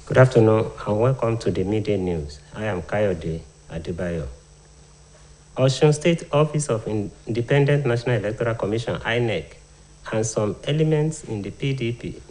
Good afternoon and welcome to the Midday News. I am Kayode Adebayo. Osun State Office of Independent National Electoral Commission (INEC) and some elements in the PDP.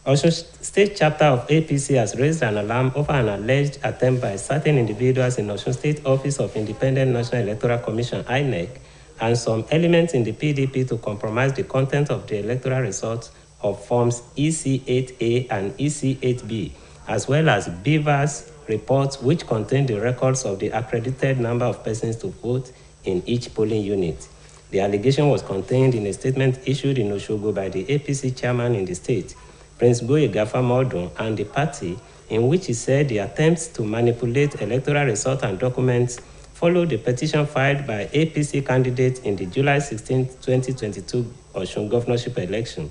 Osun State chapter of APC has raised an alarm over an alleged attempt by certain individuals in Osun State Office of Independent National Electoral Commission (INEC) and some elements in the PDP to compromise the content of the electoral results of Forms EC8A and EC8B, as well as BVAS reports which contain the records of the accredited number of persons to vote in each polling unit. The allegation was contained in a statement issued in Osogbo by the APC chairman in the state, Prince Gboyega Famodun, and the party, in which he said the attempts to manipulate electoral results and documents followed the petition filed by APC candidates in the July 16, 2022 Osun governorship election,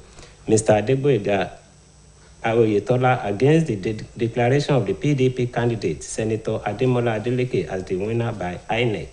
Mr. Adegboyega Oyetola, against the declaration of the PDP candidate, Senator Ademola Adeleke, as the winner by INEC.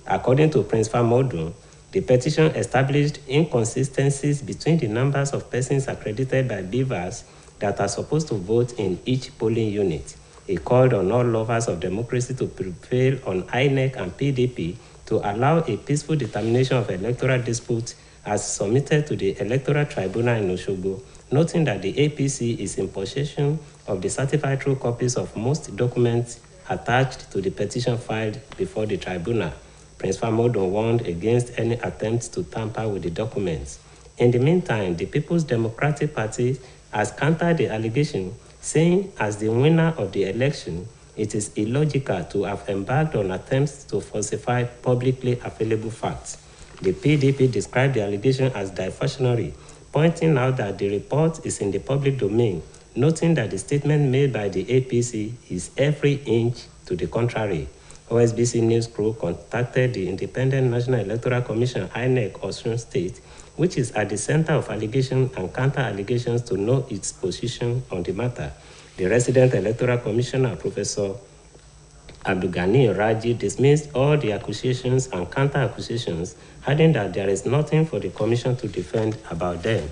According to Prince Famodun, the petition established inconsistencies between the numbers of persons accredited by BVAS that are supposed to vote in each polling unit. He called on all lovers of democracy to prevail on INEC and PDP to allow a peaceful determination of electoral disputes as submitted to the Electoral Tribunal in Osogbo, noting that the APC is in possession of the certified true copies of most documents attached to the petition filed before the tribunal. Prince Famodun warned against any attempts to tamper with the documents. In the meantime, the People's Democratic Party has countered the allegation, saying as the winner of the election, it is illogical to have embarked on attempts to falsify publicly available facts. The PDP described the allegation as diversionary, pointing out that the report is in the public domain, noting that the statement made by the APC is every inch to the contrary. OSBC News Crew contacted the Independent National Electoral Commission (INEC) Osun State, which is at the center of allegations and counter-allegations, to know its position on the matter. The resident electoral commissioner, Professor Abdulgani Raji, dismissed all the accusations and counter-accusations, adding that there is nothing for the commission to defend about them.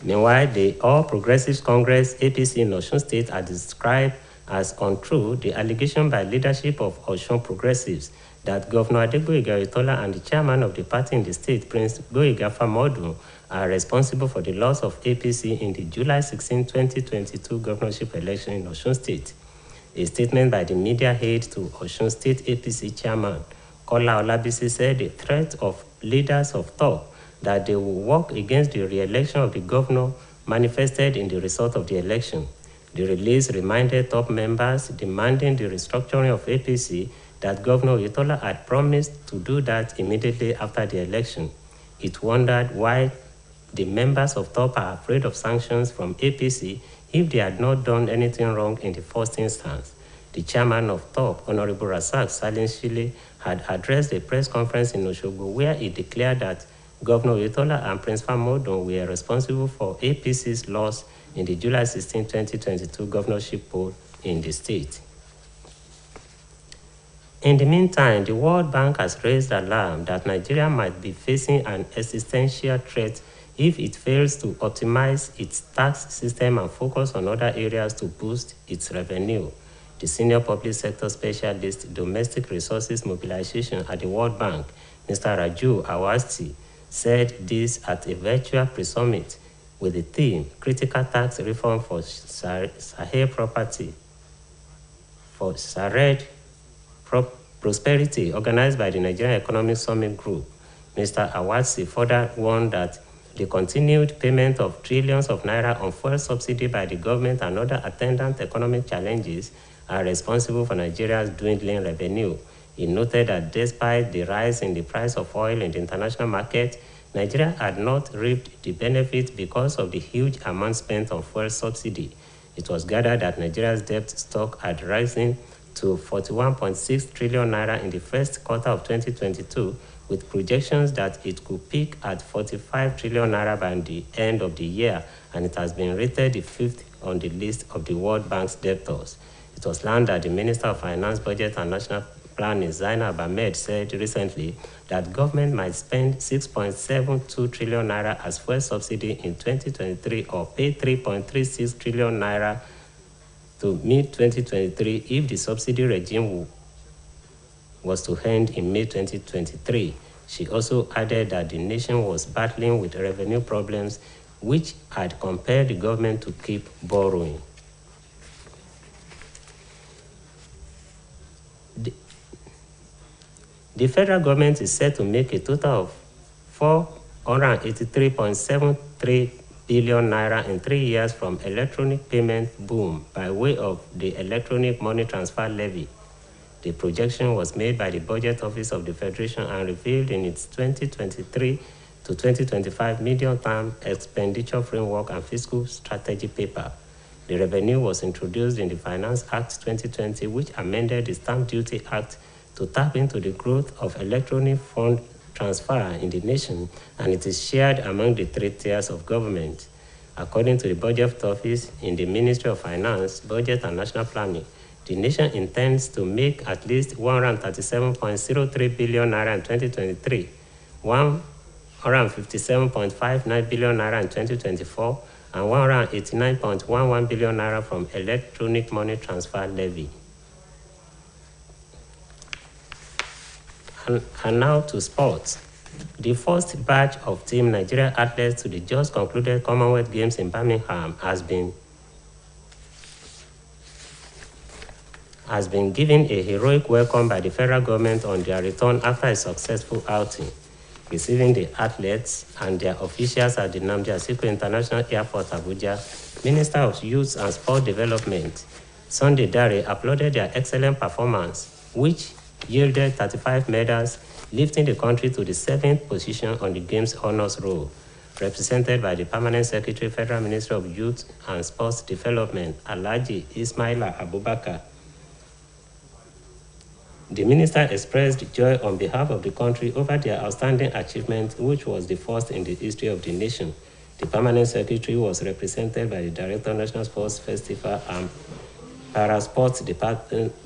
Meanwhile, the All Progressives Congress (APC) in Osun State are described as untrue the allegation by leadership of Osun Progressives that Governor Adegboyega Oyetola and the chairman of the party in the state, Prince Gboyega Famodun, are responsible for the loss of APC in the July 16, 2022 governorship election in Osun State. A statement by the media aide to Osun State APC chairman, Kola Olabisi, said the threat of leaders of thought that they will work against the re-election of the governor manifested in the result of the election. The release reminded top members demanding the restructuring of APC that Governor Oyetola had promised to do that immediately after the election. It wondered why the members of TOP are afraid of sanctions from APC if they had not done anything wrong in the first instance. The chairman of TOP, Honorable Rasak Salinshile, had addressed a press conference in Osogbo where he declared that Governor Oyetola and Prince Famodun were responsible for APC's loss in the July 16, 2022 governorship poll in the state. In the meantime, the World Bank has raised alarm that Nigeria might be facing an existential threat if it fails to optimize its tax system and focus on other areas to boost its revenue. The senior public sector specialist, Domestic Resources Mobilization at the World Bank, Mr. Raju Awasti, said this at a virtual pre-summit with the theme Critical Tax Reform for Sahel Property, for Sahel Prosperity, organized by the Nigerian Economic Summit Group. Mr. Awasi further warned that the continued payment of trillions of naira on fuel subsidy by the government and other attendant economic challenges are responsible for Nigeria's dwindling revenue. He noted that despite the rise in the price of oil in the international market, Nigeria had not reaped the benefit because of the huge amount spent on fuel subsidy. It was gathered that Nigeria's debt stock had risen to 41.6 trillion naira in the first quarter of 2022, with projections that it could peak at 45 trillion naira by the end of the year, and it has been rated the fifth on the list of the World Bank's debtors. It was learned that the Minister of Finance, Budget and National Planning, Zainab Ahmed, said recently that government might spend 6.72 trillion naira as fuel subsidy in 2023 or pay 3.36 trillion naira to mid-2023 if the subsidy regime was to end in May 2023. She also added that the nation was battling with revenue problems which had compelled the government to keep borrowing. The federal government is set to make a total of 483.73 billion naira in 3 years from electronic payment boom by way of the electronic money transfer levy. The projection was made by the Budget Office of the Federation and revealed in its 2023 to 2025 medium-term expenditure framework and fiscal strategy paper. The revenue was introduced in the Finance Act 2020, which amended the Stamp Duty Act to tap into the growth of electronic fund transfer in the nation, and it is shared among the 3 tiers of government. According to the Budget Office in the Ministry of Finance, Budget and National Planning, the nation intends to make at least 137.03 billion naira in 2023, 157.59 billion naira in 2024, and 189.11 billion naira from electronic money transfer levy. And now to sports. The first batch of Team Nigeria athletes to the just concluded Commonwealth Games in Birmingham has been given a heroic welcome by the federal government on their return after a successful outing. Receiving the athletes and their officials at the Nnamdi Azikiwe International Airport, Abuja, Minister of Youth and Sport Development, Sunday Dare, applauded their excellent performance, which yielded 35 medals, lifting the country to the 7th position on the Games Honours Roll, represented by the Permanent Secretary, Federal Ministry of Youth and Sports Development, Alhaji Ismaila Abubakar. The minister expressed joy on behalf of the country over their outstanding achievement, which was the first in the history of the nation. The Permanent Secretary was represented by the Director of National Sports Festival and Parasports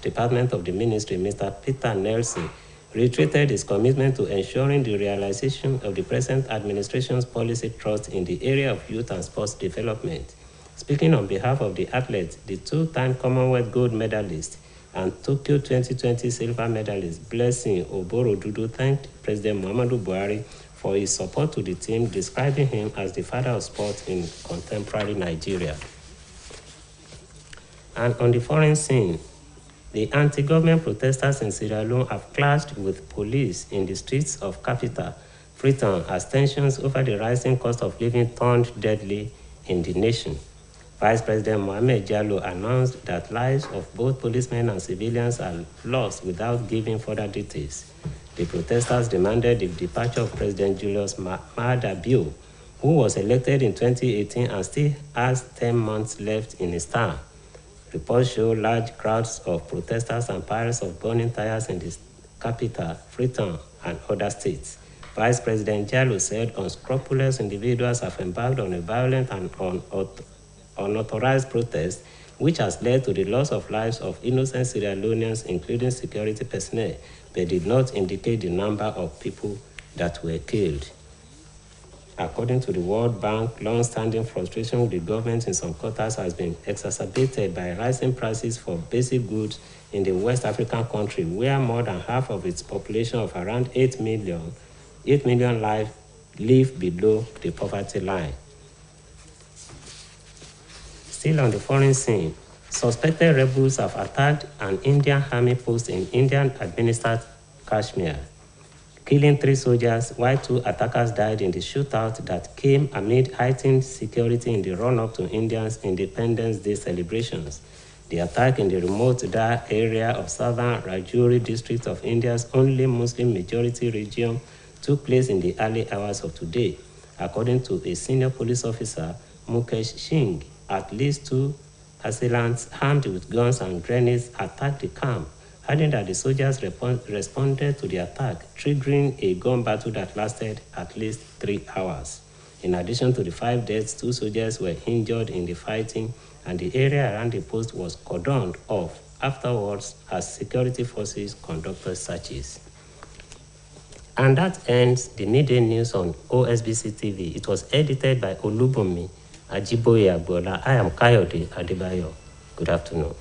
Department of the Ministry, Mr. Peter Nelson, reiterated his commitment to ensuring the realization of the present administration's policy thrust in the area of youth and sports development. Speaking on behalf of the athletes, the 2-time Commonwealth gold medalist and Tokyo 2020 silver medalist Blessing Oborodudu thanked President Muhammadu Buhari for his support to the team, describing him as the father of sport in contemporary Nigeria. And on the foreign scene, the anti-government protesters in Sierra Leone have clashed with police in the streets of capital Freetown as tensions over the rising cost of living turned deadly in the nation. Vice President Mohamed Jallow announced that lives of both policemen and civilians are lost without giving further details. The protesters demanded the departure of President Julius Maada Bio, who was elected in 2018 and still has 10 months left in his term. Reports show large crowds of protesters and piles of burning tires in the capital, Freetown, and other states. Vice President Jallow said unscrupulous individuals have embarked on a violent and unauthorized protest, which has led to the loss of lives of innocent Sierra Leoneans, including security personnel, but did not indicate the number of people that were killed. According to the World Bank, long-standing frustration with the government in some quarters has been exacerbated by rising prices for basic goods in the West African country, where more than half of its population of around 8 million live below the poverty line. Still on the foreign scene, suspected rebels have attacked an Indian army post in Indian-administered Kashmir, killing 3 soldiers, while 2 attackers died in the shootout that came amid heightened security in the run-up to India's Independence Day celebrations. The attack in the remote Dar area of southern Rajouri district of India's only Muslim-majority region took place in the early hours of today. According to a senior police officer, Mukesh Singh, at least 2 assailants armed with guns and grenades attacked the camp, adding that the soldiers responded to the attack, triggering a gun battle that lasted at least 3 hours. In addition to the 5 deaths, 2 soldiers were injured in the fighting, and the area around the post was cordoned off afterwards as security forces conducted searches. And that ends the midday news on OSBC TV. It was edited by Olubunmi Ajiboye Agbola. I am Kayode Adebayo. Good afternoon.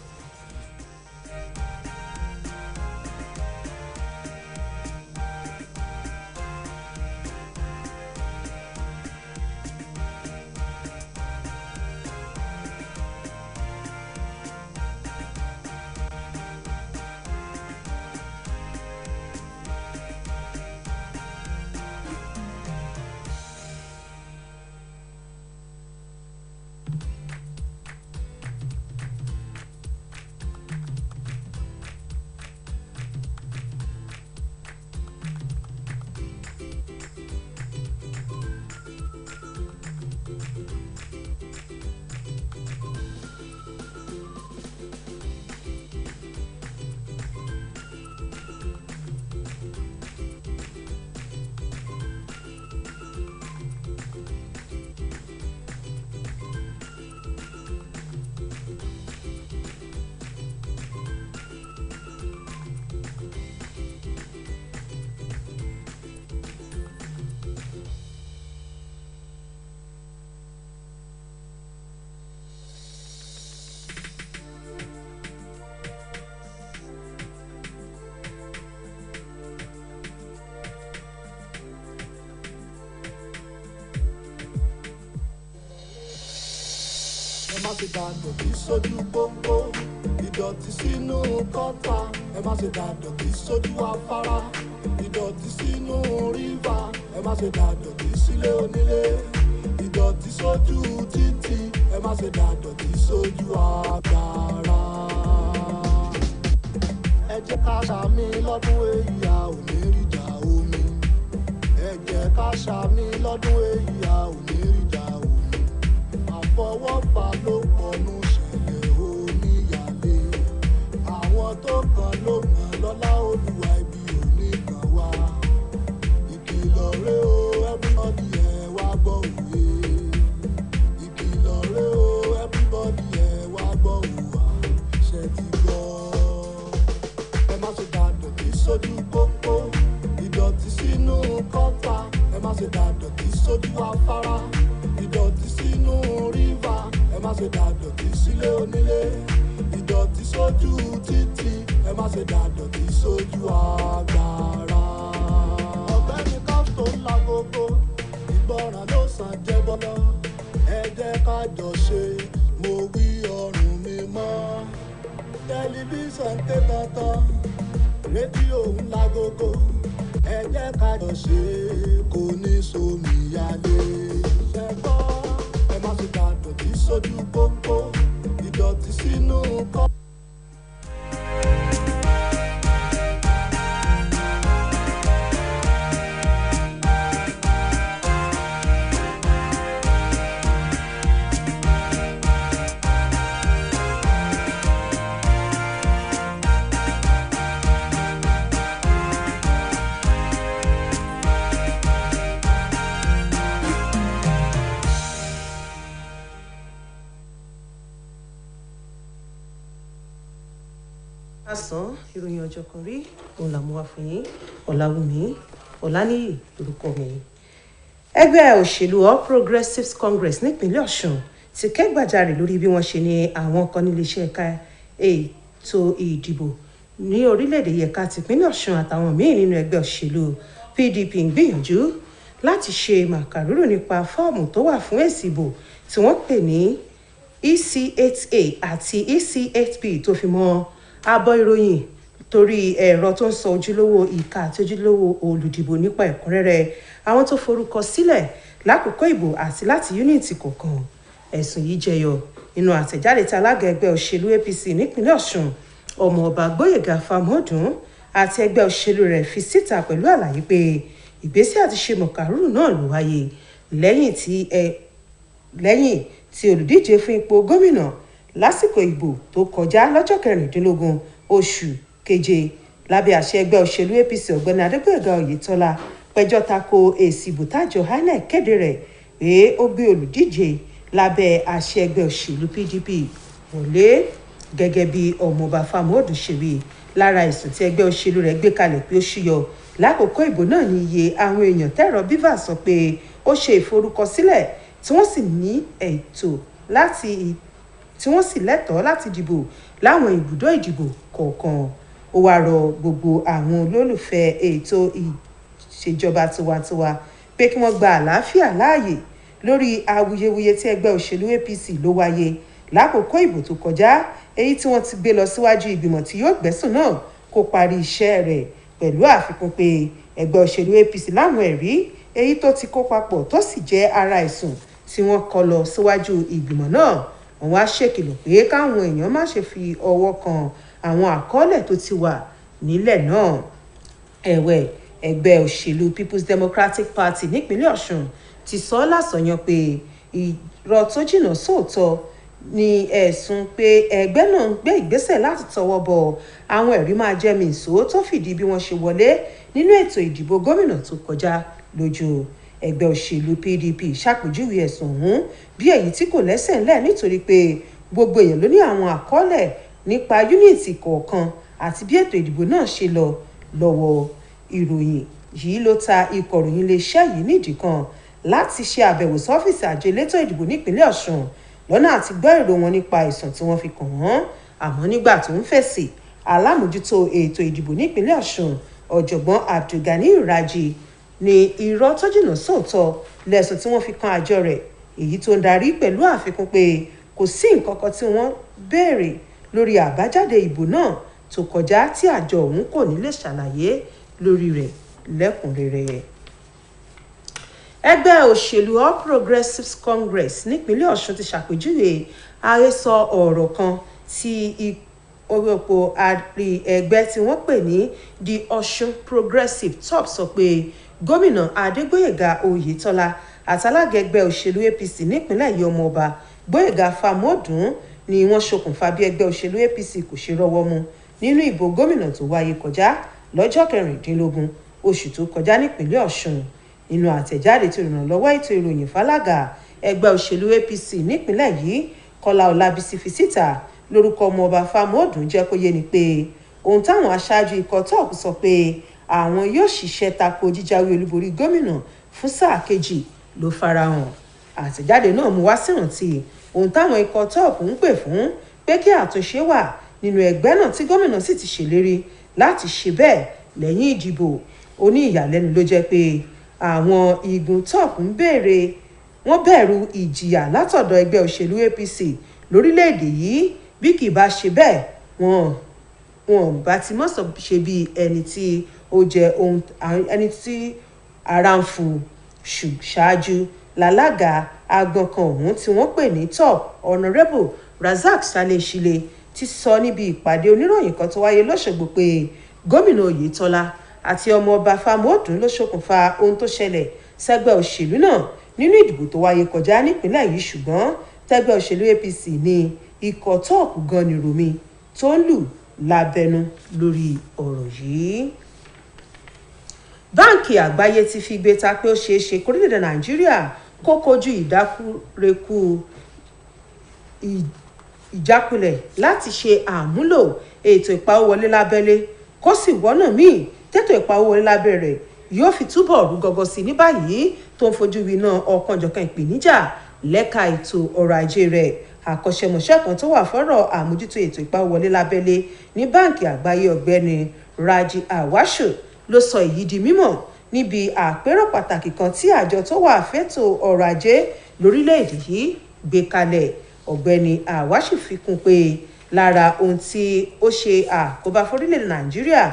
ẹ má ṣe dàdọ̀tí sójú pópó ìdọ̀tí sínú kọ́tà ẹ má ṣe dàdọ̀tí sójú afárá ìdọ̀tí sínú rívà ẹ má ṣe dàdọ̀tí sílé onílé ìdọ̀tí sójú títì ẹ má ṣe dàdọ̀tí sójú àgbàrá. ẹ jẹ́ ká ṣàmì lọ́dún èyí a ò ní ríjà omi ẹ jẹ́ ká ṣàmì lọ́dún èyí a ò ní ríjà omi àfọwọ́fà ló pọnú ṣẹlẹ̀ oníyàlé àwọn tó kàn ló mọ̀ lọ́lá olúwa ibi òní kan wá ìkìlọ̀ rẹ o everybody ẹ wá gbọ́ òwe ìkìlọ̀ rẹ o everybody ẹ wá gbọ́ òwà ṣe ti gbọ́ ẹ má ṣe dàdọ̀tí sójú pópó ìdọ̀tí sínú kọ́tà ẹ má ṣe dàdọ̀tí sójú afárá ìdọ̀tí sínú rívà ẹ má ṣe dàdọ̀tí sílé onílé ìdọ̀tí sójú títì ẹ má ṣe dàdọ̀tí sójú àgbàrá. ọ̀gbẹ́ni káftó ńlá gbogbo ìgbọràn ló sàn jẹ́ bọ́lọ́ ẹ jẹ́ ká jọ ṣe mo wí ọrùn mi mọ́ tẹlifíṣàn ké tantan rédíò ńlá gbogbo ẹ jẹ́ ká jọ ṣe kò ní sómi yálé. ẹ má ṣe dàdọ̀tí sójú pópó ìdọ̀tí sínú kọ́. Asán ìròyìn ọjọ́ kan rí òun làmú wá fún yín Ọláwùmí Ọláníyì lórúkọ mi. Ẹgbẹ́ òṣèlú All Progressives Congress nípínlẹ̀ Ọ̀ṣun ti kẹ́gbàjarè lórí bí wọ́n ṣe ní àwọn kan níléeṣẹ́ ẹ̀ka ètò ìdìbò ní orílẹ̀-èdè yẹ̀ka tìpínlẹ̀ Ọ̀ṣun àtàwọn míì nínú ẹgbẹ́ òṣèlú PDP ń gbìyànjú láti ṣe màkàrúrò nípa fọ́ọ̀mù tó wà fún èsì ìbò tí wọ́n pè ní EC8A àti EC8B tó fi mọ́ àbọ̀ ìròyìn torí ẹ̀rọ tó ń sọ ojúlówó ìka àti ojúlówó olùdìbò nípa ẹ̀kúnrẹ́rẹ́ àwọn tó forúkọ sílẹ̀ lákòókò ìbò àti láti yúnìtì kọ̀ọ̀kan. Ẹ̀sùn yìí jẹyọ nínú àtẹ̀jáde tí alága ẹgbẹ́ òṣèlú APC nípínlẹ̀ Ọ̀ṣun ọmọọba Gbóyèga Fámọ́dún àti ẹgbẹ́ òṣèlú rẹ̀ fi síta pẹ̀lú àlàyé pé ìgbésẹ̀ àti ṣe mọ̀kàrúrù náà ló wáyé lẹ́yìn tí olùdíje fún ipò gómìnà lásìkò ìbò tó kọjá lọ́jọ́ 16 oṣù keje lábẹ́ àṣẹ ẹgbẹ́ òṣèlú APC ọ̀gbẹ́ni Adégbóyèga Oyètọ́lá pẹjọ́ tako èsì ìbò tájọ INEC kéde rẹ̀ pé ó gbé olùdíje lábẹ́ àṣẹ ẹgbẹ́ òṣèlú PDP wọlé. gẹ́gẹ́ bí ọmọọba Fámọ́ọ̀dù ṣe wí lára ẹ̀sùn tí ẹgbẹ́ òṣèlú rẹ̀ gbé kalẹ̀ pé ó ṣúyọ lákòókò ìbò náà ní iye àwọn èèyàn tẹ́rọ bíbà sọ pé ó ṣe ìforúkọsílẹ̀ tí wọ́n sì ní ètò tí wọ́n sì lẹ́tọ̀ọ́ láti dìbò láwọn ibùdó ìdìbò kọ̀ọ̀kan. Ó wá rọ gbogbo àwọn olólùfẹ́ ètò ìṣèjọba tiwantiwa pé kí wọ́n gba àlàáfíà láàyè lórí awuyewuye tí ẹgbẹ́ òṣèlú APC ló wáyé lákòókò ìbò tó kọjá, èyí tí wọ́n ti gbé lọ síwájú ìgbìmọ̀ tí yóò gbẹ́sùn náà kó parí iṣẹ́ rẹ̀, pẹ̀lú àfikún pé ẹgbẹ́ òṣèlú APC láwọn ẹ̀rí èyí tó ti kó papọ̀ tó sì jẹ́ ara ẹ̀sùn tí wọ́n kọ lọ síwájú ìgbìmọ̀ náà. Wọ́n wá ṣèkìlọ̀ pé káwọn èèyàn má ṣe fi ọwọ́ kan àwọn àkọọ́lẹ̀ tó ti wà nílẹ̀ náà. Ẹ̀wẹ̀, ẹgbẹ́ òṣèlú People's Democratic Party nípínlẹ̀ Ọ̀ṣun ti sọ lásọyàn pé irọ́ tó jìnnà sóòótọ́ ní ẹ̀sùn pé ẹgbẹ́ náà ń gbé ìgbésẹ̀ láti tọwọ́ bọ àwọn ẹ̀rí máa jẹ́mi ìṣó tó fìdí bí wọ́n ṣe wọlé nínú ètò ìdìbò gómìnà tó kọjá lójú. Ẹgbẹ́ òṣèlú PDP ṣàpèjúwe ẹ̀sùn ọ̀hún bí èyí tí kò lẹ́sẹ̀ ńlẹ̀ nítorí pé gbogbo èèyàn ló ní àwọn àkọọ́lẹ̀ nípa yúnìtì kọ̀ọ̀kan àti bí ètò ìdìbò náà ṣe lọ lọ́wọ́. Ìròyìn yìí ló ta ikọ̀ ìròyìn iléeṣẹ́ yìí nídìí kan láti ṣe àbẹ̀wò sọ́fíìsì àjọ elétò ìdìbò nípínlẹ̀ Ọ̀ṣun lọ́nà àti gbọ́ èrò wọn nípa ẹ̀sùn tí wọ́n fi kàn wọ́n. Àmọ́ nígbà tó ń fèsì, alámòjútó ètò ìdìbò nípínlẹ̀ Ọ̀ṣun ọ̀jọ̀gbọ́n Abdulgani Raji ní irọ́ tó jìnnà sóòótọ́ lẹ́sùn tí wọ́n fi kan àjọ rẹ̀, èyí tó ń darí pẹ̀lú àfikún pé kò sí nǹkan kan tí wọ́n béèrè lórí àbájáde ìbò náà tó kọjá tí àjọ ọ̀hún kò ní lè ṣàlàyé lórí rẹ̀ lẹ́kùnrẹ́rẹ́. Ẹgbẹ́ òṣèlú All Progressives Congress nípínlẹ̀ Ọ̀ṣun ti ṣàpèjúwe àhesọ ọ̀rọ̀ kan tí orúkọ àrí ẹgbẹ́ tí wọ́n pè ní the Ọ̀ṣun Progressive Top sọ pé gómìnà Adégbóyèga Oyètọ́lá àtàlága ẹgbẹ́ òṣèlú APC nípínlẹ̀ yìí ọmọọba Gbóyèga Fámọ́ọ̀dù ni wọ́n ṣokùnfà bí ẹgbẹ́ òṣèlú APC kò ṣe rọ́wọ́ mú nínú ìbò gómìnà tó wáyé kọjá lọ́jọ́ 16 oṣù tó kọjá nípínlẹ̀ Ọ̀ṣun. Nínú àtẹ̀jáde tí olùrànlọ́wọ́ ètò ìròyìn fálága ẹgbẹ́ òṣèlú APC nípínlẹ̀ yìí Kọ́lá Ọlábísí fi síta lórúkọ ọmọọba Fámọ́ọ̀dù jẹ́ kó yé ni pé ohun táwọn aṣáájú ikọ̀ TOP sọ pé àwọn yóò ṣiṣẹ́ tako jíjáwé olúborí gómìnà fún sáà kejì ló farahàn. Àtẹ̀jáde náà mú wá sírántí ohun táwọn ikọ̀ TOP ń pè fún pé kí àtúnṣe wà nínú ẹgbẹ́ náà tí gómìnà sì ti ṣèlérí láti ṣe bẹ́ẹ̀ lẹ́yìn ìdìbò. Ó ní ìyàlẹ́nu ló jẹ́ pé àwọn igun TOP wọ́n bẹ̀rù ìjìyà látọ̀dọ̀ ẹgbẹ́ òṣèlú APC lórílẹ̀‐èdè yìí bí kì bá ṣe bẹ́ẹ̀ wọn bá ti mọ̀ ṣe bí ẹni tí ó jẹ́ ẹni tí ara ń fu ṣáájú lálága agbọ̀n kan ọ̀hún tí wọ́n pè ní TOP Honourable Razak Saleh-Shile ti sọ níbi ìpàdé oníròyìn kan tó wáyé lọ́ṣọ̀gbọ̀ pé gómìnà Oyètọ́lá àti ọmọọba Fámọ́ọ̀dù ló ṣokùnfà ohun tó ṣẹlẹ̀ sẹ́gbẹ́ òṣèlú náà nínú ìdìbò tó wáyé kọjá nípínlẹ̀ yìí, ṣùgbọ́n tẹ́gbẹ́ òṣèlú APC ní ikọ̀ TOP gan ni romi tó ń lù lábẹ́nú lórí ọ̀rọ̀ yìí. Báǹkì àgbáyé ti fi gbé ta pé ó ṣeé ṣe kórílẹ̀-èdè Nàìjíríà kó kojú ìdákúrekú ìjákulẹ̀ láti ṣe àmúlò ètò ìpawówọlé lábẹ́lé kó sì wọ́nà míì tètò ìpawówọlé lábẹ́rẹ̀ yóò fi túbọ̀ rú gọ́gọ́ sí ní báyìí tó ń fojú winá ọ̀kanjọ̀kan ìpèníjà lẹ́ka ètò ọrọ̀ ajé rẹ̀. Àkọ́ṣẹ́mọṣẹ́ kan tó wà fọ́rọ̀ àmójútó ètò ìpawówọlé lábẹ́lé ní báǹkì àgbáyé ọ̀gbẹ́ni Raji Awashu ló sọ èyí di mímọ̀ níbi àpérò pàtàkì kan tí àjọ tó wà fẹ́tò ọrọ̀ ajé lórílẹ̀‐èdè yìí gbé kalẹ̀. Ọ̀gbẹ́ni Awashu fi kún pé lára ohun tí ó ṣe àkóbá fórílẹ̀‐èdè Nàìjíríà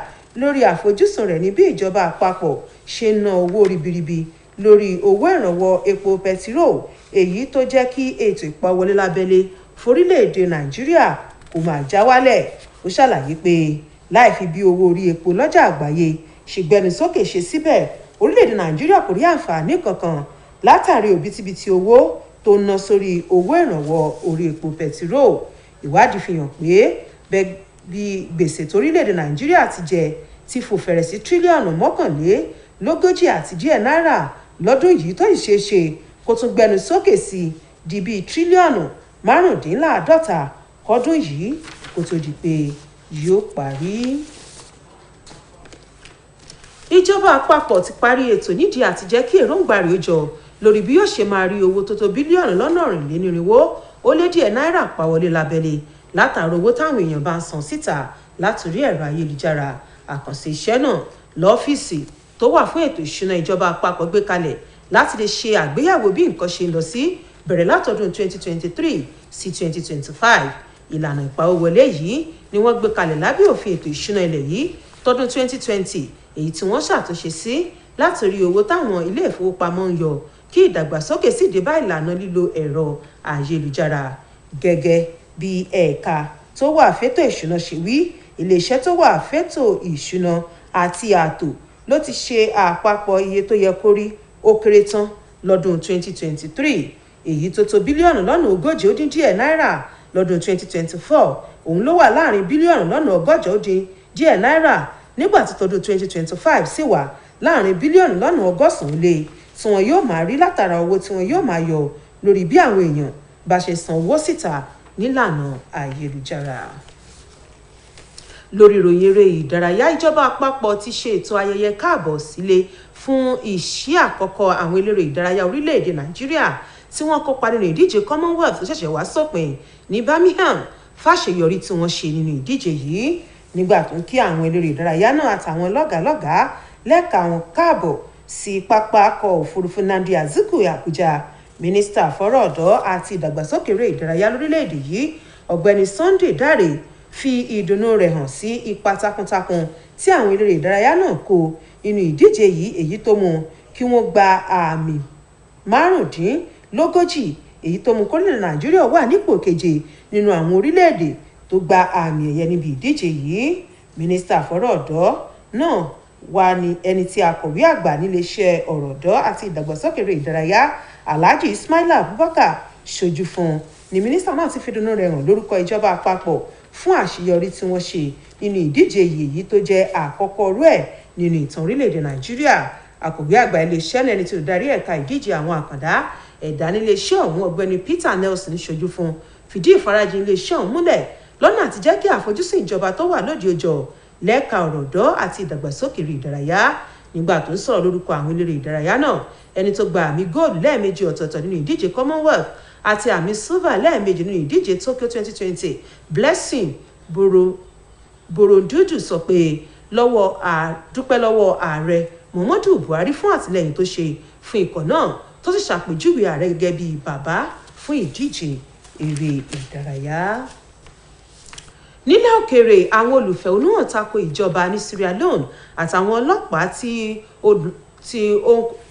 lórí àfojúsùn rẹ̀ ní bí ìjọba àpapọ̀ ṣe ná owó ribiribi lórí owó ìrànwọ́ epo pẹtiró, èyí tó jẹ́ kí ètò ìpawówọlé lábẹ́lé fórílẹ̀‐èdè Nàìjíríà kó máa já wálẹ̀. Ó ṣàlàyé pé láì fi bí owó orí epo lọ́jà àgbáyé ṣègbẹnu sókè ṣe síbẹ̀ orílẹ̀‐èdè Nàìjíríà kò rí àǹfààní kankan látàrí òbítíbitì owó tó ń ná sórí owó ìrànwọ́ orí epo pẹtiró. Ìwádìí fi hàn pé bí gbèsè torílẹ̀‐èdè Nàìjíríà ti jẹ ti fò fẹ̀rẹ̀ sí tírílíọ̀nù 41 àti díẹ̀ náírà lọ́dún yìí tó ìṣeéṣe kó tún gbẹnu sókè sí di bíi tírílíọ̀nù 55 kọ́dún yìí kó tó di pé yóò parí. Ìjọba àpapọ̀ ti parí ètò nídìí àti jẹ́ kí èròǹgbà rẹ̀ ó jọ lórí bí yóò ṣe máa rí owó tó tó bílíọ̀nù lọ́nà ọ̀rìnlénírínwó ó lé díẹ̀ náírà pa wọlé lábẹ́lé látàrí owó táwọn èèyàn bá ń san síta látòrí ẹ̀rọ ayélujára. Àkànṣe iṣẹ́ náà lọ́fíìsì tó wà fún ètò ìṣúná ìjọba àpapọ̀ gbé kalẹ̀ láti lè ṣe àgbéyẹ̀wò bí nǹkan ṣe ń lọ sí bẹ̀rẹ̀ látọdún 2023 sí 2025. Ìlànà ìpawówọlé yìí ni wọ́n gbé kalẹ̀ lábẹ́ òfin ètò ìṣúná ilẹ̀ yìí tọdún 2020 èyí tí wọ́n ṣàtúnṣe sí látòrí owó táwọn ilé ìfowópamọ́ ń yọ kí ìdàgbàsókè sì dé bá ìlànà lílo ẹ̀rọ ayélujára. Gẹ́gẹ́ bí ẹ̀ka tó wà fétò ìṣúná ṣe wí, iléeṣẹ́ tó wà fétò ìṣúná àti ààtò ló ti ṣe àpapọ̀ iye tó yẹ kó rí ó kéré tán lọ́dún 2023 èyí tó tó bílíọ̀nù lọ́nà 40 ó dín díẹ̀ náírà. Lọ́dún 2024 òun ló wà láàrin bílíọ̀nù lọ́nà 140 ó dín díẹ̀ náírà, nígbà tí tọdún 2025 sì wà láàrin bílíọ̀nù lọ́nà 100 lé tí wọn yóò máa rí látara owó tí wọn yóò máa yọ lórí bí àwọn èèyàn bá ṣe san owó síta nílànà ayélujára. Lórí ìròyìn eré ìdárayá, ìjọba àpapọ̀ ti ṣe ètò ayẹyẹ káàbọ̀ sílé fún ìṣí àkọ́kọ́ àwọn eléré ìdárayá orílẹ̀-èdè Nàìjíríà tí wọ́n kópa nínú ìdíje Commonwealth tó ṣẹ̀ṣẹ̀ wá sópin ní Birmingham fàṣeyọrí tí wọ́n ṣe nínú ìdíje yìí. Nígbà tó ń kí àwọn eléré ìdárayá náà àtàwọn lọ́gàálọ́gàá lẹ́ka wọn káàbọ̀ sí pápákọ̀ òfurufú Nnamdi Azikiwe Àbújá, mínísítà fọ́rọ̀ ọ̀dọ́ àti ìdàgbàsókè eré ìdárayá lórílẹ̀-èdè yìí ọ̀gbẹ́ni Sunday Dare fi ìdùnnú rẹ̀ hàn sí ipa takuntakun tí àwọn eléré ìdárayá náà kó nínú ìdíje yìí, èyí tó mú kí wọ́n gba àmì 45 èyí tó mú kórílẹ̀ Nàìjíríà wà nípò keje nínú àwọn orílẹ̀-èdè tó gba àmì ẹ̀yẹ níbi ìdíje yìí. Mínísítà fọ́rọ̀ ọ̀dọ́ náà wà ní ẹni tí akọ̀wé àgbà níléeṣẹ́ ọ̀rọ̀ ọ̀dọ́ àti ìdàgbàsókè eré ìdárayá Alhaji Ismaila Abubakar ṣojú fún ni mínísítà náà ti fi ìdùnnú rẹ̀ hàn lórúkọ ìjọba àpapọ̀ fún àṣeyọrí tí wọ́n ṣe nínú ìdíje yìí tó jẹ́ àkọ́kọ́ rú ẹ̀ nínú ìtàn orílẹ̀-èdè Nàìjíríà. Akọ̀wé àgbà iléeṣẹ́ náà ẹni tí ó darí ẹ̀ka ìdíje àwọn àkàndá ẹ̀dá níléeṣẹ́ ọ̀hún ọ̀gbẹ́ni Peter Nelson ṣojú fún fìdí ìfarajìn iléeṣẹ́ ọ̀hún múlẹ̀ lọ́nà àti jẹ́ kí àfojúsùn ìjọba tó wà lóde ọjọ́ lẹ́ka ọ̀rọ̀ ọ̀dọ́ àti ìdàgbàsókè eré ìdárayá. Nígbà tó ń sọ̀rọ̀ lórúkọ àwọn eléré ìdárayá náà, ẹni tó gba àmì góòlù lẹ́ẹ̀mejì ọ̀tọ̀ọ̀tọ̀ nínú ìdíje Commonwealth àti àmì silver lẹ́ẹ̀mejì nínú ìdíje Tokyo 2020 Blessing Borondudu sọ pé dúpẹ́ lọ́wọ́ ààrẹ Muhammadu Buhari fún àtìlẹ́yìn tó ṣe fún ikọ̀ náà, tó sì ṣàpèjúwe ààrẹ gẹ́gẹ́ bíi bàbá fún ìdíje eré ìdárayá. Nílẹ̀ òkèèrè, àwọn olùfẹ̀hónúhàn tako ìjọba ní Sierra Leone àtàwọn ọlọ́pàá tí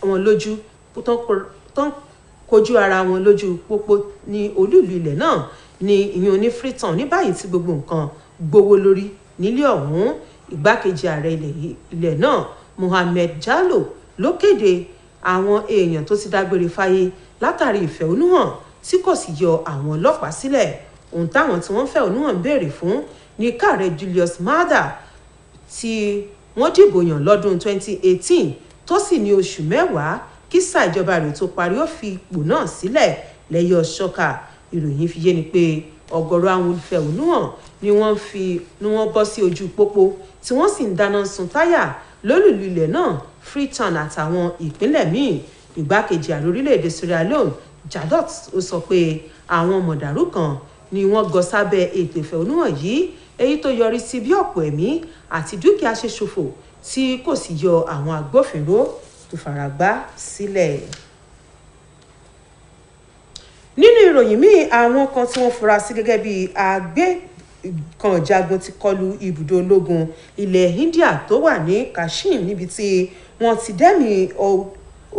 wọn lójú tán kojú ara wọn lójú pópó ní olúìlú ilẹ̀ náà ní ìyún ní Freetown ní báyìí tí gbogbo nǹkan gbówó lórí nílé ọ̀hún. Ìgbákejì ààrẹ ilẹ̀ náà Mohammed Jallow ló kéde àwọn èèyàn tó ti dágbére fáyé látàrí ìfẹ̀hónúhàn tí kò sì yọ àwọn ọlọ́pàá sílẹ̀. Ohun táwọn tí wọ́n fẹ̀hónúhàn béèrè fún ní káàrẹ̀ Julius Maada tí wọ́n dìbò yàn lọ́dún 2018 tó sì ní oṣù mẹ́wàá kí sáà ìjọba rẹ̀ tó parí ó fi ipò náà sílẹ̀ lẹ́yọ ṣọ́ka. Ìròyìn fi yé ni pé ọ̀gọ̀rọ̀ àwọn olùfẹ̀hónúhàn ni wọ́n bọ́ sí ojú pópó tí wọ́n sì ń dáná sun táyà lólùlú ilẹ̀ náà Freetown àtàwọn ìpínlẹ̀ míì. Ìgbákejì ààrẹ orílẹ̀-èdè Sierra Leone Jadot ó sọ pé àwọn mọ̀dàrú kan ni wọ́n gọ sábẹ́ ètò ìfẹ̀hónúhàn yìí, èyí tó yọrí sí bí ọ̀pọ̀ ẹ̀mí àti dúkìá ṣe ṣòfò tí kò sì yọ àwọn agbófinró tó faragbá sílẹ̀. Nínú ìròyìn míì, àwọn kan tí wọ́n fura sí gẹ́gẹ́ bí agbékànjagun ti kọlu ibùdó ológun ilẹ̀ India tó wà ní Kashmir, níbi tí wọ́n ti dẹ́mi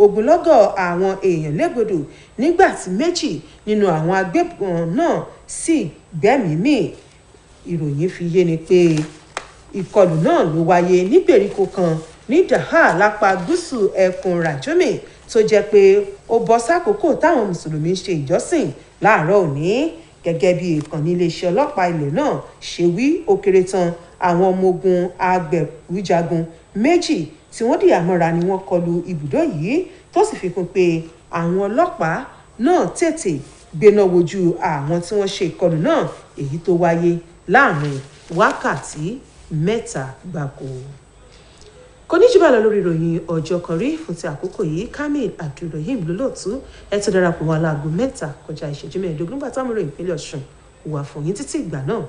ogunlọ́gọ̀ àwọn èèyàn légbodò nígbà tí méjì nínú àwọn agbébọn náà sì gbẹ́mìí mì. Ìròyìn fi yé ni pé ìkọlù náà ló wáyé ní gbèríko kan ní Dhaka lápá gúúsù ẹkùn Rajouri tó jẹ́ pé ó bọ́ sákòókò táwọn mùsùlùmí ṣe ìjọsìn láàárọ̀ òní. Gẹ́gẹ́ bí ìkànnì iléeṣẹ́ ọlọ́pàá ilẹ̀ náà ṣe wí, ó kéré tán àwọn ọmọ ogun agbẹ̀rújagun méjì tí wọ́n dìyàmọ́ra ni wọ́n kọlu ibùdó yìí, tó sì fi kún pé àwọn ọlọ́pàá náà tètè gbéná wojú àwọn tí wọ́n ṣe ìkọlù náà èyí tó wáyé láàrin wákàtí 3 gbáko. Kò ní jù bá lọ lórí ìròyìn ọjọ́ kan rí fún ti àkókò yìí. Kamil Abdulrahim lólóòtú ẹ tó darapọ̀ wọn láago 7 kọjá ìṣẹ́jú 15 nígbà táwọn ìròyìn ìpínlẹ̀ Ọ̀ṣun wà fún yín títí ìgbà náà.